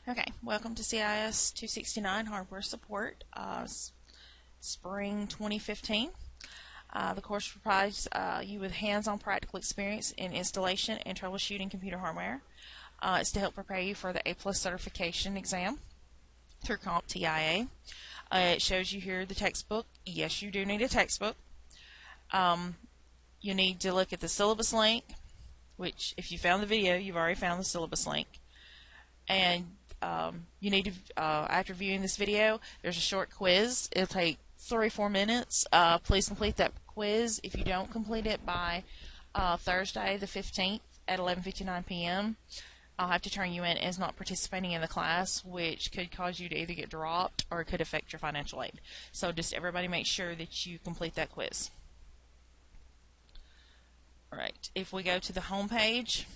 Okay, welcome to CIS269 Hardware Support, Spring 2015. The course provides you with hands-on practical experience in installation and troubleshooting computer hardware. It's to help prepare you for the A+ certification exam through CompTIA. It shows you here the textbook. Yes, you do need a textbook. You need to look at the syllabus link, which if you found the video, you've already found the syllabus link. And you need to, after viewing this video, there's a short quiz. It'll take 3 or 4 minutes. Please complete that quiz. If you don't complete it by Thursday the 15th at 11:59 p.m., I'll have to turn you in as not participating in the class, which could cause you to either get dropped or it could affect your financial aid. So just everybody make sure that you complete that quiz. Alright, if we go to the home page,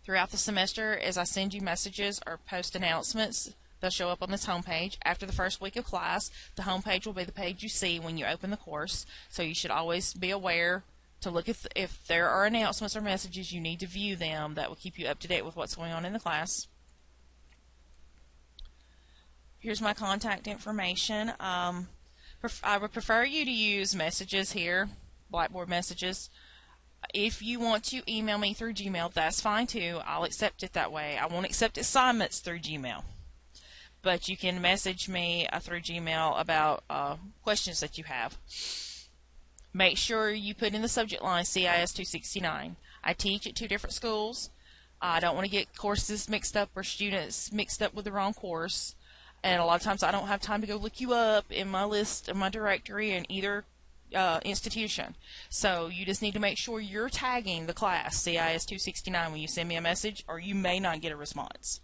throughout the semester, as I send you messages or post announcements, they'll show up on this homepage. After the first week of class, the homepage will be the page you see when you open the course. So you should always be aware to look if there are announcements or messages, you need to view them. That will keep you up to date with what's going on in the class. Here's my contact information. I would prefer you to use messages here, Blackboard messages. If you want to email me through Gmail, that's fine too. I'll accept it that way. I won't accept assignments through Gmail. But you can message me through Gmail about questions that you have. Make sure you put in the subject line CIS269. I teach at 2 different schools. I don't want to get courses mixed up or students mixed up with the wrong course. And a lot of times I don't have time to go look you up in my list, in my directory, in either institution. So you just need to make sure you're tagging the class CIS269 when you send me a message, or you may not get a response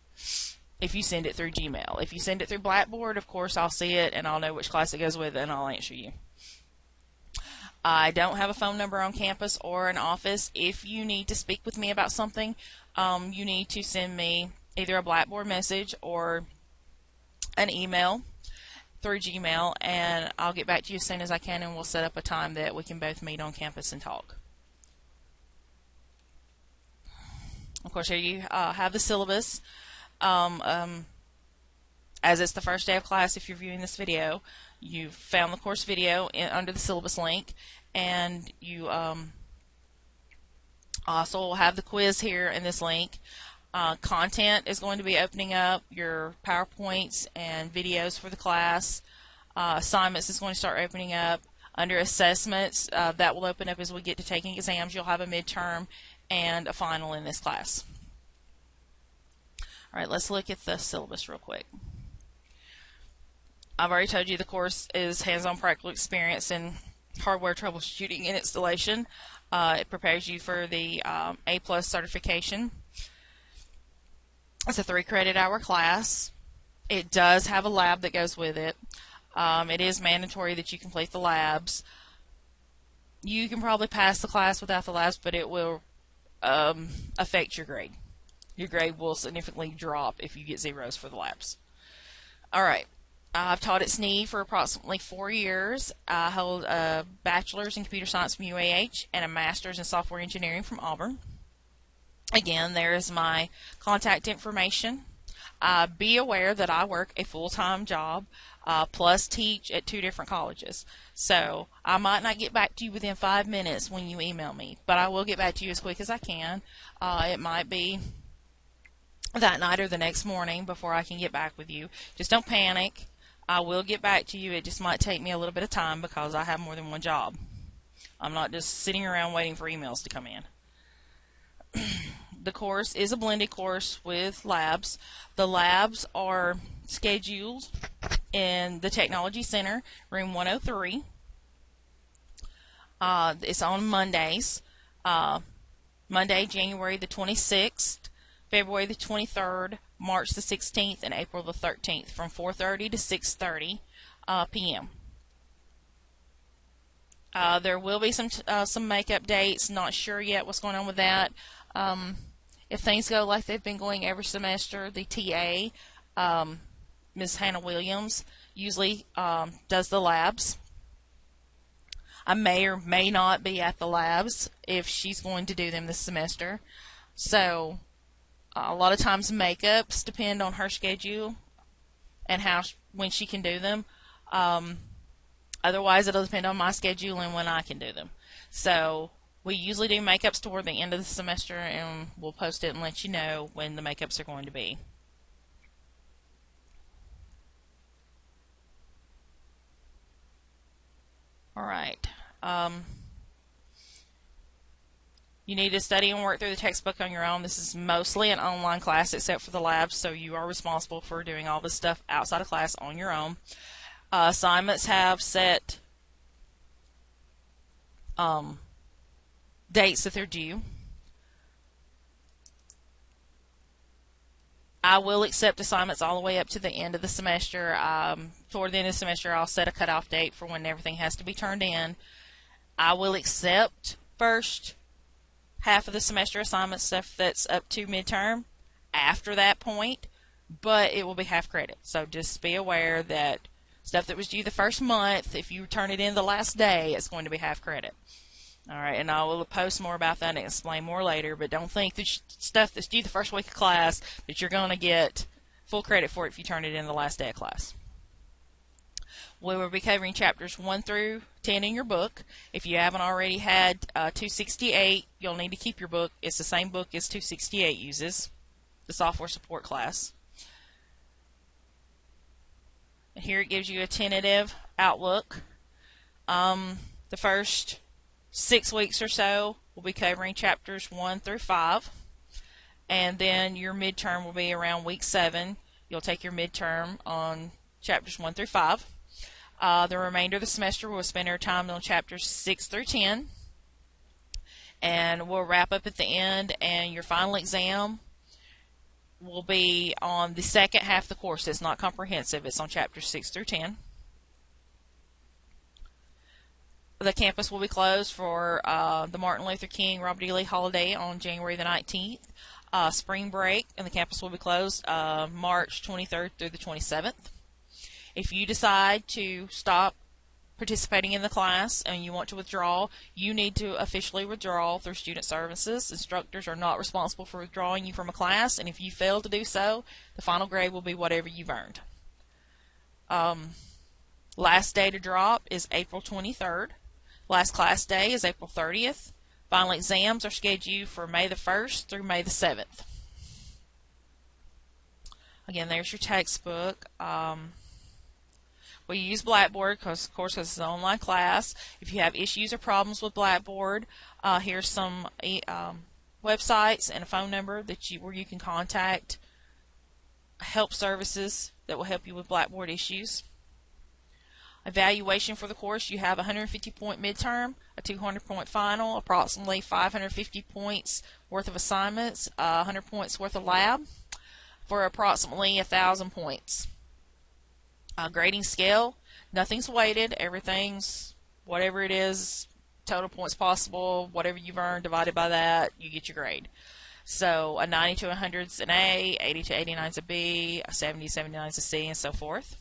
if you send it through Gmail. If you send it through Blackboard, of course I'll see it and I'll know which class it goes with and I'll answer you. I don't have a phone number on campus or an office. If you need to speak with me about something, you need to send me either a Blackboard message or an email through Gmail, and I'll get back to you as soon as I can, and we'll set up a time that we can both meet on campus and talk. Of course, here you have the syllabus. As it's the first day of class, if you're viewing this video, you've found the course video under the syllabus link, and you also will have the quiz here in this link. Content is going to be opening up your PowerPoints and videos for the class. Assignments is going to start opening up. Under assessments, that will open up as we get to taking exams. You'll have a midterm and a final in this class. Alright, let's look at the syllabus real quick. I've already told you the course is hands-on practical experience in hardware troubleshooting and installation. It prepares you for the A+ certification. It's a 3-credit-hour class. It does have a lab that goes with it. It is mandatory that you complete the labs. You can probably pass the class without the labs, but it will affect your grade. Your grade will significantly drop if you get zeros for the labs. Alright, I've taught at SNE for approximately 4 years. I hold a bachelor's in computer science from UAH and a master's in software engineering from Auburn. Again, there is my contact information. Be aware that I work a full-time job plus teach at 2 different colleges. So I might not get back to you within 5 minutes when you email me, but I will get back to you as quick as I can. It might be that night or the next morning before I can get back with you. Just don't panic. I will get back to you. It just might take me a little bit of time because I have more than one job. I'm not just sitting around waiting for emails to come in. The course is a blended course with labs. The labs are scheduled in the Technology Center, room 103. It's on Mondays. Monday, January the 26th, February the 23rd, March the 16th, and April the 13th from 4:30 to 6:30 p.m. There will be some makeup dates. Not sure yet what's going on with that. If things go like they've been going every semester, the TA, Ms. Hannah Williams, usually does the labs. I may or may not be at the labs if she's going to do them this semester. So A lot of times makeups depend on her schedule and when she can do them. Otherwise, it'll depend on my schedule and when I can do them. So we usually do makeups toward the end of the semester, and we'll post it and let you know when the makeups are going to be. Alright. You need to study and work through the textbook on your own. This is mostly an online class except for the labs, so you are responsible for doing all this stuff outside of class on your own. Assignments have set dates that they're due. I will accept assignments all the way up to the end of the semester. Toward the end of the semester, I'll set a cutoff date for when everything has to be turned in. I will accept first half of the semester assignment stuff that's up to midterm after that point, but it will be half credit. So just be aware that stuff that was due the first month, if you turn it in the last day, it's going to be half credit. Alright, and I will post more about that and explain more later, but don't think that stuff that's due the first week of class that you're going to get full credit for it if you turn it in the last day of class. We will be covering chapters 1 through 10 in your book. If you haven't already had 268, you'll need to keep your book. It's the same book as 268 uses, the software support class. And here it gives you a tentative outlook. The first 6 weeks or so we'll be covering chapters 1 through 5, and then your midterm will be around week 7. You'll take your midterm on chapters 1 through 5. The remainder of the semester we'll spend our time on chapters 6 through 10, and we'll wrap up at the end, and your final exam will be on the second half of the course. It's not comprehensive. It's on chapters 6 through 10. The campus will be closed for the Martin Luther King Robert E. Lee holiday on January the 19th. Spring break, and the campus will be closed March 23rd through the 27th. If you decide to stop participating in the class and you want to withdraw, you need to officially withdraw through Student Services. Instructors are not responsible for withdrawing you from a class, and if you fail to do so, the final grade will be whatever you've earned. Last day to drop is April 23rd. Last class day is April 30th. Final exams are scheduled for May the 1st through May the 7th. Again, there's your textbook. We use Blackboard because, of course, it's an online class. If you have issues or problems with Blackboard, here's some websites and a phone number where you can contact help services that will help you with Blackboard issues. Evaluation for the course, you have a 150-point midterm, a 200-point final, approximately 550 points worth of assignments, 100 points worth of lab, for approximately 1,000 points. Grading scale, nothing's weighted, everything's whatever it is, total points possible, whatever you've earned divided by that, you get your grade. So a 90 to 100 is an A, 80 to 89 is a B, a 70 to 79 is a C, and so forth.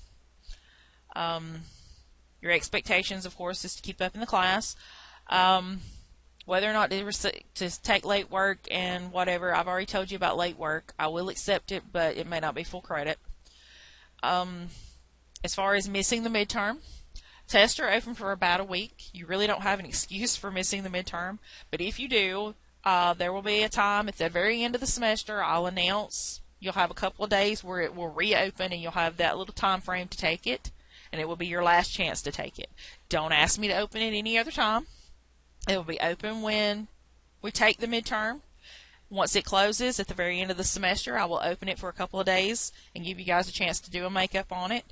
Your expectations, of course, is to keep up in the class. Whether or not to take late work and whatever, I've already told you about late work. I will accept it, but it may not be full credit. As far as missing the midterm, tests are open for about a week. You really don't have an excuse for missing the midterm, but if you do, there will be a time at the very end of the semester I'll announce you'll have a couple of days where it will reopen, and you'll have that little time frame to take it, and it will be your last chance to take it. Don't ask me to open it any other time. It will be open when we take the midterm. Once it closes at the very end of the semester, I will open it for a couple of days and give you guys a chance to do a makeup on it.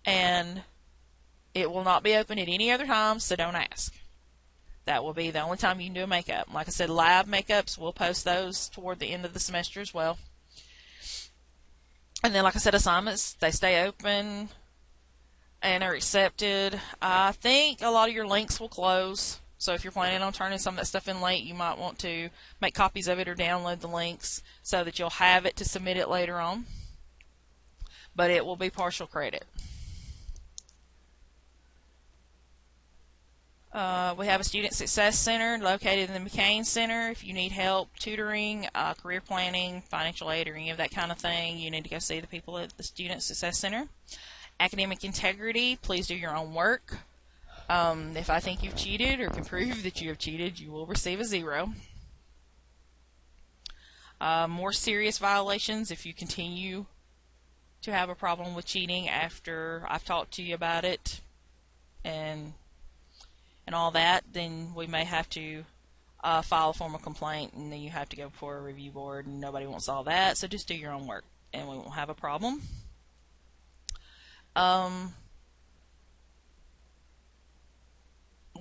And it will not be open at any other time, so don't ask. That will be the only time you can do a makeup. Like I said, lab makeups, we'll post those toward the end of the semester as well. And then, like I said, assignments, they stay open and are accepted. I think a lot of your links will close. So if you're planning on turning some of that stuff in late, you might want to make copies of it or download the links so that you'll have it to submit it later on. But it will be partial credit. We have a Student Success Center located in the McCain Center. If you need help tutoring, career planning, financial aid, or any of that kind of thing, you need to go see the people at the Student Success Center. Academic integrity, please do your own work. If I think you've cheated or can prove that you have cheated, you will receive a 0. More serious violations, if you continue to have a problem with cheating after I've talked to you about it and all that, then we may have to file a formal complaint, and then you have to go before a review board, and nobody wants all that, so just do your own work and we won't have a problem.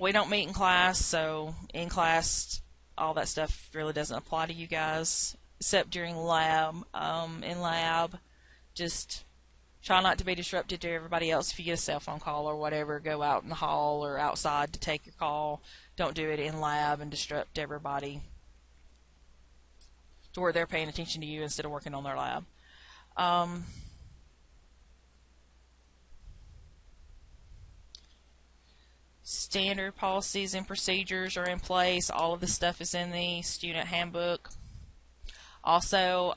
We don't meet in class, so in class all that stuff really doesn't apply to you guys, except during lab. In lab, just try not to be disruptive to everybody else. If you get a cell phone call or whatever, go out in the hall or outside to take your call. Don't do it in lab and disrupt everybody to where they're paying attention to you instead of working on their lab. Standard policies and procedures are in place. All of this stuff is in the student handbook. Also,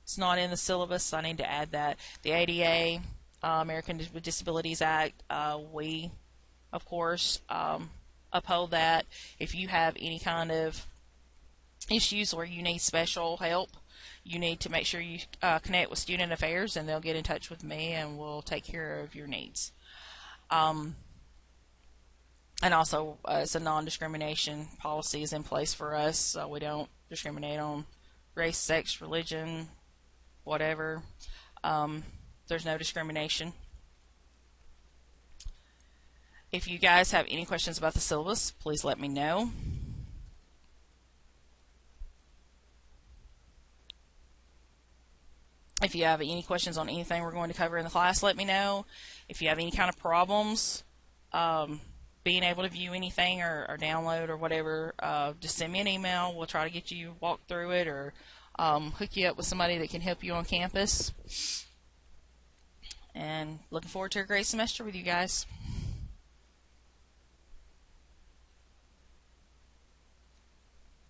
it's not in the syllabus. I need to add that. The ADA, American with Disabilities Act, we, of course, uphold that. If you have any kind of issues where you need special help, you need to make sure you connect with Student Affairs, and they'll get in touch with me, and we'll take care of your needs. And also, it's a non-discrimination policy is in place for us, so we don't discriminate on race, sex, religion, whatever. There's no discrimination. If you guys have any questions about the syllabus, please let me know. If you have any questions on anything we're going to cover in the class, let me know. If you have any kind of problems being able to view anything or download or whatever, just send me an email. We'll try to get you walk through it, or hook you up with somebody that can help you on campus. And looking forward to a great semester with you guys.